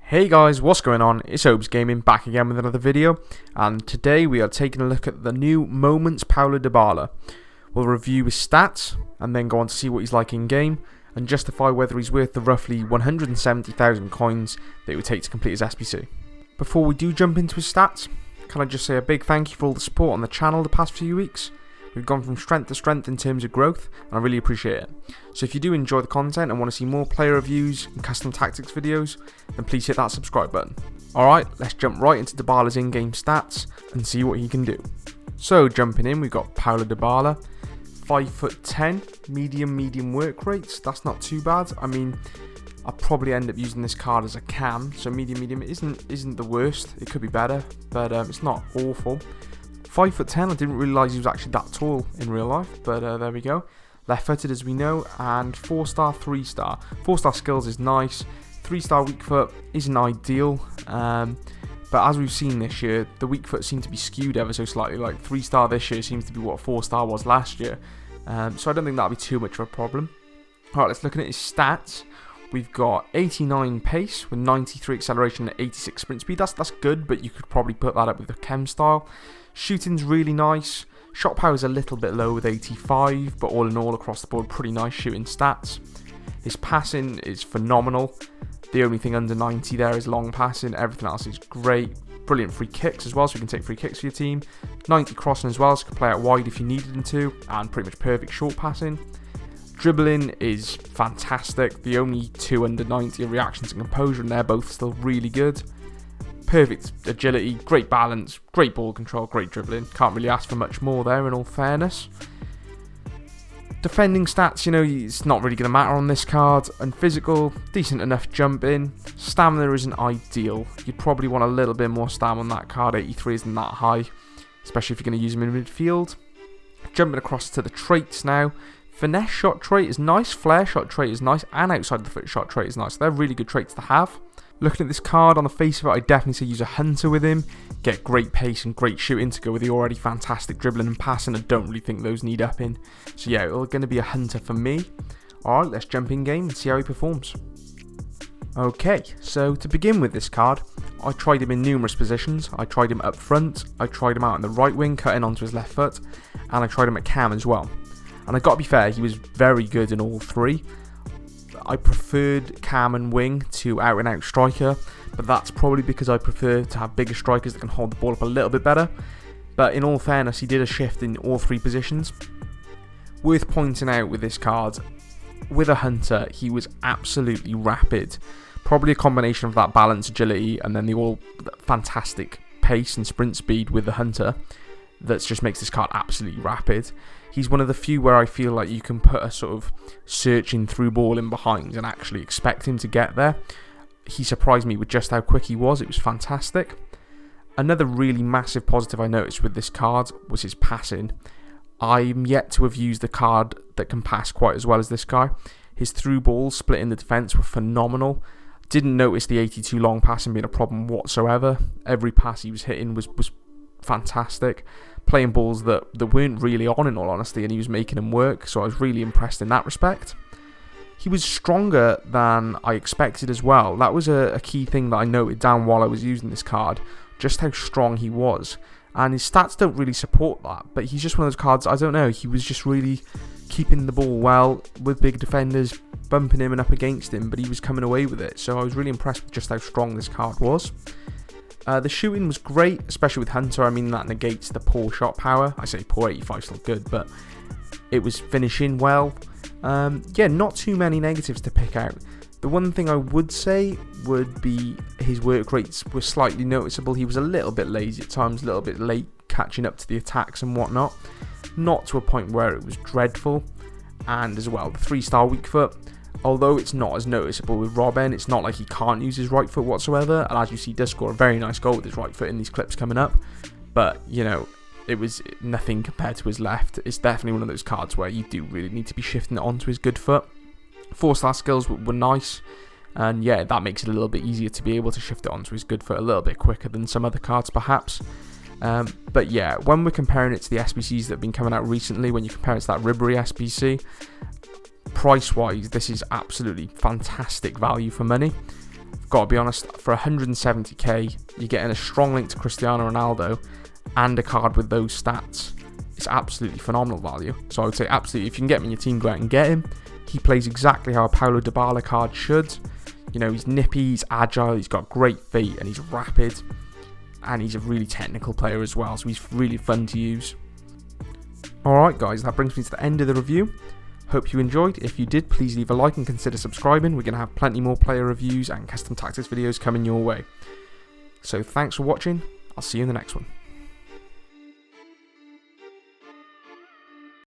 Hey guys, what's going on? It's Obezgaming back again with another video, and today we are taking a look at the new Moments Paulo Dybala. We'll review his stats and then go on to see what he's like in game and justify whether he's worth the roughly 170,000 coins that it would take to complete his SBC. Before we do jump into his stats, can I just say a big thank you for all the support on the channel the past few weeks. We've gone from strength to strength in terms of growth, and I really appreciate it. So if you do enjoy the content and want to see more player reviews and custom tactics videos, then please hit that subscribe button. Alright, let's jump right into Dybala's in-game stats and see what he can do. So jumping in, we've got Paulo Dybala, 5'10", medium work rates. That's not too bad. I mean, I'll probably end up using this card as a cam, so medium isn't the worst. It could be better, but it's not awful. 5'10", I didn't realise he was actually that tall in real life, but there we go. Left-footed as we know, and 4-star, 3-star. 4-star skills is nice, 3-star weak foot isn't ideal, but as we've seen this year, the weak foot seemed to be skewed ever so slightly. Like 3-star this year seems to be what 4-star was last year, so I don't think that'll be too much of a problem. Alright, let's look at his stats. We've got 89 pace with 93 acceleration and 86 sprint speed. That's good, but you could probably put that up with the chem style. Shooting's really nice. Shot power is a little bit low with 85, but all in all across the board, pretty nice shooting stats. His passing is phenomenal. The only thing under 90 there is long passing. Everything else is great. Brilliant free kicks as well, so you can take free kicks for your team. 90 crossing as well, so you can play out wide if you needed him to, and pretty much perfect short passing. Dribbling is fantastic. The only two under 90 are reactions and composure, and they're both still really good. Perfect agility, great balance, great ball control, great dribbling. Can't really ask for much more there in all fairness. Defending stats, you know, it's not really going to matter on this card. And physical, decent enough jump in. Stamina isn't ideal. You'd probably want a little bit more stamina on that card. 83 isn't that high, especially if you're going to use him in midfield. Jumping across to the traits now. Finesse shot trait is nice, flare shot trait is nice, and outside the foot shot trait is nice. They're really good traits to have. Looking at this card, on the face of it, I definitely say use a hunter with him. Get great pace and great shooting to go with the already fantastic dribbling and passing. I don't really think those need upping. So yeah, it's going to be a hunter for me. Alright, let's jump in game and see how he performs. Okay, so to begin with this card, I tried him in numerous positions. I tried him up front, I tried him out on the right wing, cutting onto his left foot, and I tried him at cam as well. And I gotta be fair, he was very good in all three. I preferred cam and wing to out and out striker, but that's probably because I prefer to have bigger strikers that can hold the ball up a little bit better. But in all fairness, he did a shift in all three positions. Worth pointing out with this card, with a hunter, he was absolutely rapid. Probably a combination of that balance, agility, and then the all fantastic pace and sprint speed with the hunter that just makes this card absolutely rapid. He's one of the few where I feel like you can put a sort of searching through ball in behind and actually expect him to get there. He surprised me with just how quick he was. It was fantastic. Another really massive positive I noticed with this card was his passing. I'm yet to have used a card that can pass quite as well as this guy. His through balls split in the defence were phenomenal. Didn't notice the 82 long passing being a problem whatsoever. Every pass he was hitting was fantastic. Playing balls that weren't really on, in all honesty, and he was making them work, so I was really impressed in that respect. He was stronger than I expected as well. That was a key thing that I noted down while I was using this card, just how strong he was. And his stats don't really support that, but he's just one of those cards, I don't know, he was just really keeping the ball well with big defenders, bumping him and up against him, but he was coming away with it, so I was really impressed with just how strong this card was. The shooting was great, especially with Hunter. I mean, that negates the poor shot power. I say poor, 85 still good, but it was finishing well. Yeah, not too many negatives to pick out. The one thing I would say would be his work rates were slightly noticeable. He was a little bit lazy at times, a little bit late catching up to the attacks and whatnot. Not to a point where it was dreadful. And as well, the 3-star weak foot. Although it's not as noticeable with Robben, it's not like he can't use his right foot whatsoever. And as you see, he does score a very nice goal with his right foot in these clips coming up. But, you know, it was nothing compared to his left. It's definitely one of those cards where you do really need to be shifting it onto his good foot. 4-star skills were nice. And yeah, that makes it a little bit easier to be able to shift it onto his good foot a little bit quicker than some other cards perhaps. But yeah, when we're comparing it to the SBCs that have been coming out recently, when you compare it to that Ribery SBC, price-wise, this is absolutely fantastic value for money. got to be honest, for 170k, you're getting a strong link to Cristiano Ronaldo and a card with those stats. It's absolutely phenomenal value. So I would say absolutely, if you can get him in your team, go out and get him. He plays exactly how a Paulo Dybala card should. You know, he's nippy, he's agile, he's got great feet, and he's rapid. And he's a really technical player as well, so he's really fun to use. Alright guys, that brings me to the end of the review. Hope you enjoyed. If you did, please leave a like and consider subscribing. We're going to have plenty more player reviews and custom tactics videos coming your way. So thanks for watching. I'll see you in the next one.